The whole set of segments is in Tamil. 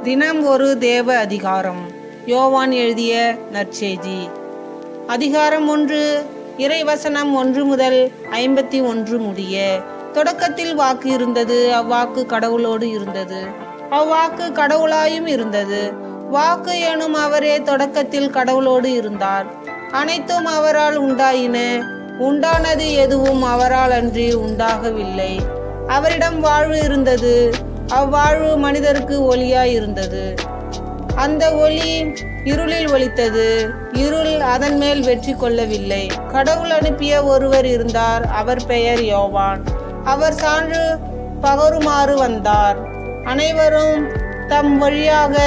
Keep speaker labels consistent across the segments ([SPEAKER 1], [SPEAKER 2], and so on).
[SPEAKER 1] தினம் ஒரு தேவ அதிகாரம். யோவான் எழுதிய நற்செய்தி. அதிகாரம் 1. இறைவசனம் 1 முதல் 51 முடிய. தொடக்கத்தில் வாக்கு இருந்தது, அவ்வாக்கு கடவுளோடு இருந்தது, அவ்வாக்கு கடவுளாயும் இருந்தது. வாக்கு எனும் அவரே தொடக்கத்தில் கடவுளோடு இருந்தார். அனைத்தும் அவரால் உண்டாயின, உண்டானது எதுவும் அவரால் அன்றி உண்டாகவில்லை. அவரிடம் வாழ்வு இருந்தது, அவ்வாழ்வு மனிதருக்கு ஒளியாய் இருந்தது. அந்த ஒளி இருளில் ஒளித்தது, இருள் அதன் மேல் வெற்றி கொள்ளவில்லை. கடவுள் அனுப்பிய ஒருவர் இருந்தார், அவர் பெயர் யோவான். அவர் சான்று பகருமாறு வந்தார், அனைவரும் தம் வழியாக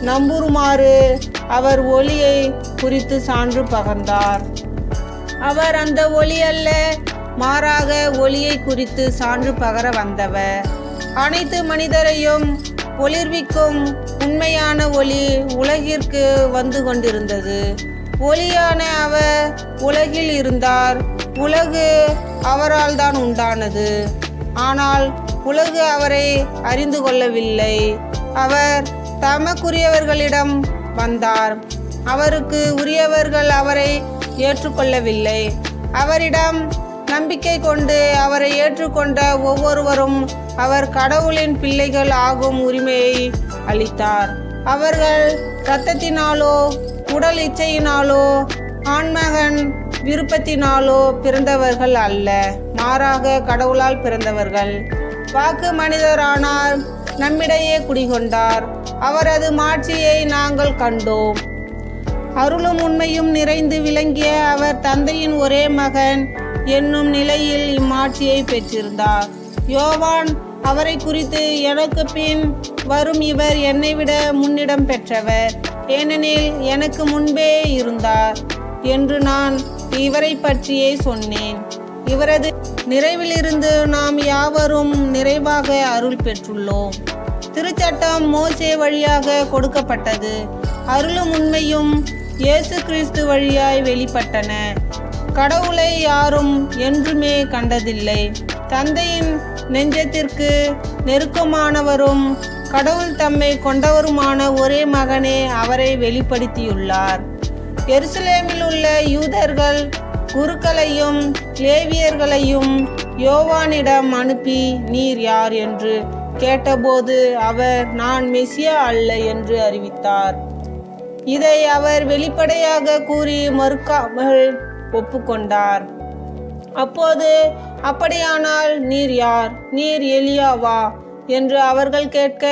[SPEAKER 1] நம்புமாறு அவர் ஒளியை குறித்து சான்று பகர்ந்தார். அவர் அந்த ஒளி அல்ல, மாறாக ஒளியை குறித்து சான்று பகர வந்தவர். அனைத்து மனிதரையும் ஒளிர்விக்கும் உண்மையான ஒளி உலகிற்கு வந்து கொண்டிருந்தது. ஒளியான அவர் உலகில் இருந்தார். உலகு அவரால் தான் உண்டானது, ஆனால் உலகு அவரை அறிந்து கொள்ளவில்லை. அவர் தமக்குரியவர்களிடம் வந்தார், அவருக்கு உரியவர்கள் அவரை ஏற்றுக்கொள்ளவில்லை. அவரிடம் நம்பிக்கை கொண்டு அவரை ஏற்றுக்கொண்ட ஒவ்வொருவரும் அவர் கடவுளின் பிள்ளைகள் ஆகும் உரிமையை அளித்தார். அவர்கள் இரத்தத்தினாலோ உடல் இச்சையினாலோ ஆண்மகன் விருப்பத்தினாலோ பிறந்தவர்கள் அல்ல, மாறாக கடவுளால் பிறந்தவர்கள். வாக்கு மனிதரானார், நம்மிடையே குடிகொண்டார். அவரது மாட்சியை நாங்கள் கண்டோம். அருளும் உண்மையும் நிறைந்து விளங்கிய அவர் தந்தையின் ஒரே மகன் என்னும் நிலையில் இம்மாட்சியை பெற்றிருந்தார். யோவான் அவரை குறித்து, எனக்கு பின் வரும் இவர் என்னை விட முன்னிடம் பெற்றவர், ஏனெனில் எனக்கு முன்பே இருந்தார் என்று நான் இவரை பற்றியே சொன்னேன். இவரது நிறைவிலிருந்து நாம் யாவரும் நிறைவாக அருள் பெற்றுள்ளோம். திருச்சட்டம் மோசே வழியாக கொடுக்கப்பட்டது, அருளும் உண்மையும் இயேசு கிறிஸ்து வழியாய் வெளிப்பட்டன. கடவுளை யாரும் என்றுமே கண்டதில்லை. தந்தையின் நெஞ்சத்திற்கு நெருக்கமானவரும் கடவுள் தம்மை கொண்டவருமான ஒரே மகனே அவரை வெளிப்படுத்தியுள்ளார். எருசலேமில் உள்ள யூதர்கள் குருக்களையும் லேவியர்களையும் யோவானிடம் அனுப்பி, நீர் யார் என்று கேட்டபோது அவர், நான் மெசியா அல்ல என்று அறிவித்தார். இதை அவர் வெளிப்படையாக கூறி மறுக்காமல் ஒப்புக்கொண்டார். அப்போது, அப்படியானால் நீர் யார்? நீர் எலியாவா என்று அவர்கள் கேட்க,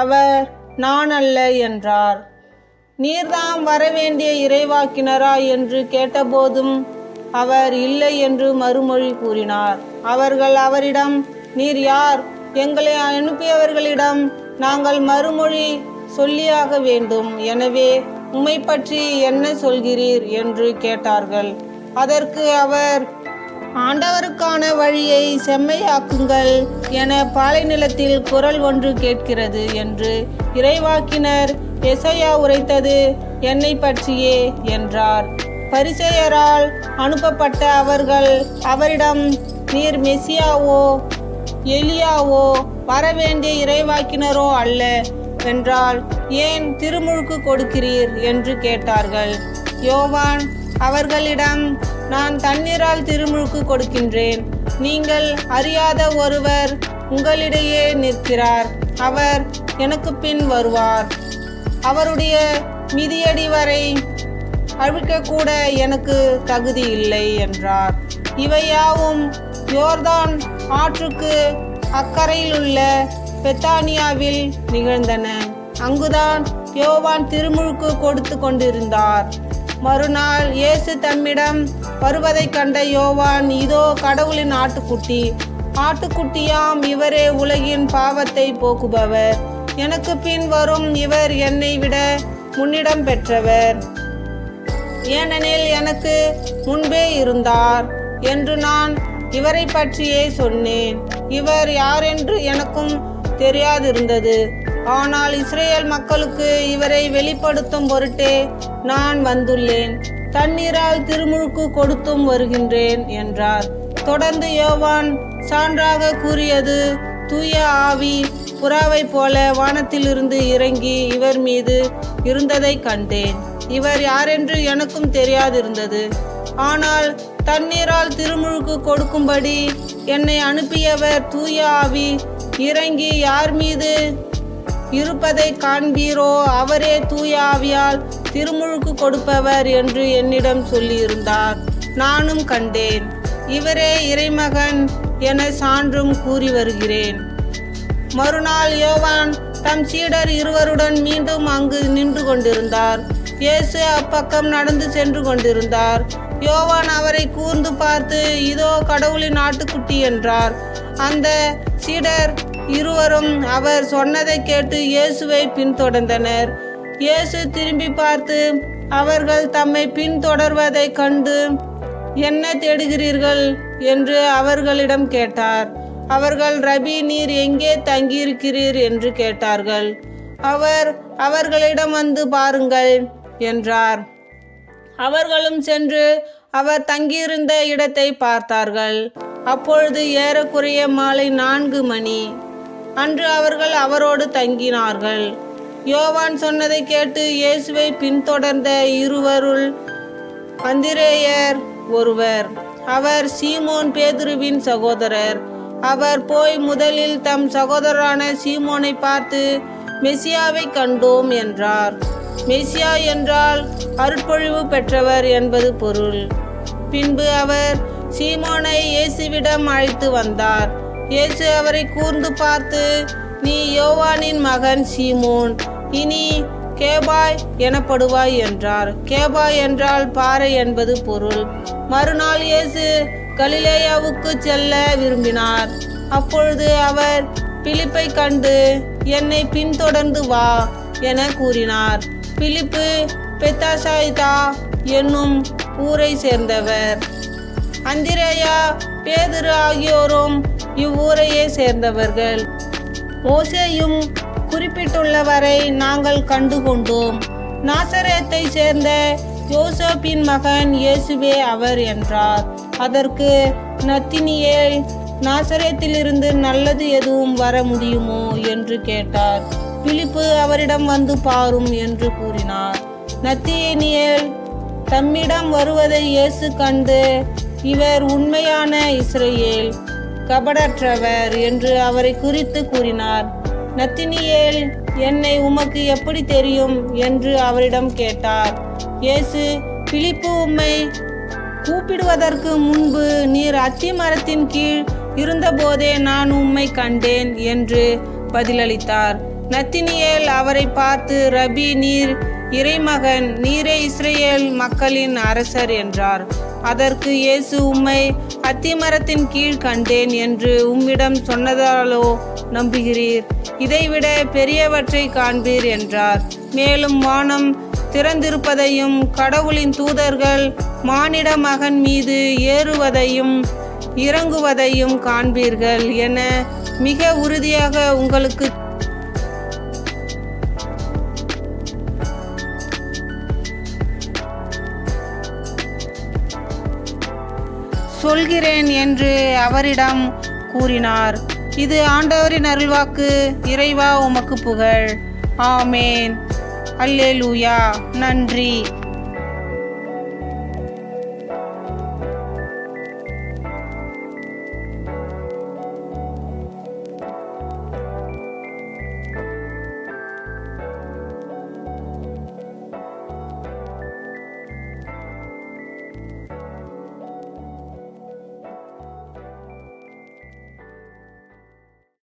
[SPEAKER 1] அவர், நான் அல்ல என்றார். நீர்தாம் வரவேண்டிய இறைவாக்கினரா என்று கேட்டபோதும் அவர் இல்லை என்று மறுமொழி கூறினார். அவர்கள் அவரிடம், நீர் யார்? எங்களை அனுப்பியவர்களிடம் நாங்கள் மறுமொழி சொல்லியாக வேண்டும், எனவே உம்மை பற்றி என்ன சொல்கிறீர் என்று கேட்டார்கள். அதற்கு அவர், ஆண்டவருக்கான வழியை செம்மையாக்குங்கள் என பாலைநிலத்தில் குரல் ஒன்று கேட்கிறது என்று இறைவாக்கினர் எசையா உரைத்தது என்னை பற்றியே என்றார். பரிசேயரால் அனுப்பப்பட்ட அவர்கள் அவரிடம், நீர் மெசியாவோ எலியாவோ வரவேண்டிய இறைவாக்கினரோ அல்ல என்றால் ஏன் திருமுழுக்கு கொடுக்கிறீர் என்று கேட்டார்கள். யோவான் அவர்களிடம், நான் தண்ணீரால் திருமுழுக்கு கொடுக்கின்றேன், நீங்கள் அறியாத ஒருவர் உங்களிடையே நிற்கிறார், அவர் எனக்கு பின் வருவார், அவருடைய மிதியடி வரை அழிக்கக்கூட எனக்கு தகுதி இல்லை என்றார். இவையாவும் யோர்தான் ஆற்றுக்கு அக்கறையில் உள்ள பெத்தானியாவில் நிகழ்ந்தன. அங்குதான் யோவான் திருமுழுக்கு கொடுத்து கொண்டிருந்தார். மறுநாள் இயேசு தம்மிடம் வருவதைக் கண்ட யோவான், இதோ கடவுளின் ஆட்டுக்குட்டி, ஆட்டுக்குட்டியாம் இவரே உலகின் பாவத்தை போக்குபவர். எனக்கு பின் வரும் இவர் என்னை விட முன்னிடம் பெற்றவர், ஏனெனில் எனக்கு முன்பே இருந்தார் என்று நான் இவரை பற்றியே சொன்னேன். இவர் யாரென்று எனக்கும் தெரியாதிருந்தது, ஆனால் இஸ்ரேல் மக்களுக்கு இவரை வெளிப்படுத்தும் பொருட்டே நான் வந்துள்ளேன். தண்ணீரால் திருமுழுக்கு கொடுத்தும் வருகின்றேன் என்றார். தொடர்ந்து யோவான் சான்றாக கூறியது, தூய ஆவி புறாவைப் போல வானத்திலிருந்து இறங்கி இவர் மீது இருந்ததைக் கண்டேன். இவர் யாரென்று எனக்கும் தெரியாதிருந்தது. ஆனால் தண்ணீரால் திருமுழுக்கு கொடுக்கும்படி என்னை அனுப்பியவர் தூய ஆவி இறங்கி யார் மீது இருப்பதை காண்பீரோ அவரே தூய ஆவியால் திருமுழுக்கு கொடுப்பவர் என்று என்னிடம் சொல்லியிருந்தார். நானும் கண்டேன். இவரே இறைமகன் என சான்றும் கூறி வருகிறேன். மறுநாள் யோவான் தம் சீடர் இருவருடன் மீண்டும் அங்கு நின்று கொண்டிருந்தார். இயேசு அப்பக்கம் நடந்து சென்று கொண்டிருந்தார். யோவான் அவரை கூர்ந்து பார்த்து, இதோ கடவுளின் ஆட்டுக்குட்டி என்றார். அந்த சீடர் இருவரும் அவர் சொன்னதை கேட்டு இயேசுவை பின்தொடர்ந்தனர். இயேசு திரும்பி பார்த்து அவர்கள் தம்மை பின்தொடர்வதைக் கண்டு, என்ன தேடுகிறீர்கள் என்று அவர்களிடம் கேட்டார். அவர்கள், ரபி, நீர் எங்கே தங்கியிருக்கிறீர் என்று கேட்டார்கள். அவர் அவர்களிடம் வந்து பாருங்கள் என்றார். அவர்களும் சென்று அவர் தங்கியிருந்த இடத்தை பார்த்தார்கள். அப்பொழுது ஏறக்குறைய மாலை 4 மணி. அன்று அவர்கள் அவரோடு தங்கினார்கள். யோவான் சொன்னதை கேட்டு இயேசுவை பின்தொடர்ந்த இருவருள் அந்திரேயர் ஒருவர். அவர் சீமோன் பேதுருவின் சகோதரர். அவர் போய் முதலில் தம் சகோதரரான சீமோனை பார்த்து, மெசியாவை கண்டோம் என்றார். மெசியா என்றால் அருட்பொழிவு பெற்றவர் என்பது பொருள். பின்பு அவர் சீமோனை இயேசுவிடம் அழைத்து வந்தார். இயேசு அவரை கூர்ந்து பார்த்து, நீ யோவானின் மகன் சீமோன், இனி கேபாய் எனப்படுவாய் என்றார். கேபாய் என்றால் பாறை என்பது பொருள். மறுநாள் இயேசு கலிலேயாவுக்கு செல்ல விரும்பினார். அப்பொழுது அவர் பிலிப்பை கண்டு, என்னை பின்தொடர்ந்து வா என கூறினார். பிலிப்பு பெத்தாசாய்தா என்னும் ஊரை சேர்ந்தவர். அந்திரேயா, பேதுரு ஆகியோரும் இவ்வூரையே சேர்ந்தவர்கள். மோசேயும் குறிப்பிட்டுள்ளவரை நாங்கள் கண்டுகொண்டோம். நாசரேத்தை சேர்ந்த யோசேப்பின் மகன் இயேசுவே அவர் என்றார். அதற்கு நத்தினியேல், நாசரேத்திலிருந்து நல்லது எதுவும் வர முடியுமோ என்று கேட்டார். பிலிப்பு அவரிடம் வந்து பாரும் என்று கூறினார். நத்தினியேல் தம்மிடம் வருவதை இயேசு கண்டு, இவர் உண்மையான இஸ்ரவேல், கபடற்றவர் என்று அவரை குறித்து கூறினார். நத்தினியேல், என்னை உமக்கு எப்படி தெரியும் என்று அவரிடம் கேட்டார். இயேசு, பிலிப்பு உம்மை கூப்பிடுவதற்கு முன்பு நீர் அத்தி மரத்தின் கீழ் இருந்தபோதே நான் உம்மை கண்டேன் என்று பதிலளித்தார். நத்தினியேல் அவரை பார்த்து, ரபி, நீர் இறைமகன், நீரே இஸ்ரவேல் மக்களின் அரசர் என்றார். அதற்கு இயேசு, உம்மை அத்திமரத்தின் கீழ் கண்டேன் என்று உம்மிடம் சொன்னதாலோ நம்புகிறீர்? இதைவிட பெரியவற்றை காண்பீர் என்றார். மேலும் வானம் திறந்திருப்பதையும் கடவுளின் தூதர்கள் மானிட மகன் மீது ஏறுவதையும் இறங்குவதையும் காண்பீர்கள் என மிக உறுதியாக உங்களுக்கு சொல்கிறேன் என்று அவரிடம் கூறினார். இது ஆண்டவரின் அருள்வாக்கு. இறைவா, உமக்கு புகழ். ஆமேன். அல்லேலூயா. நன்றி.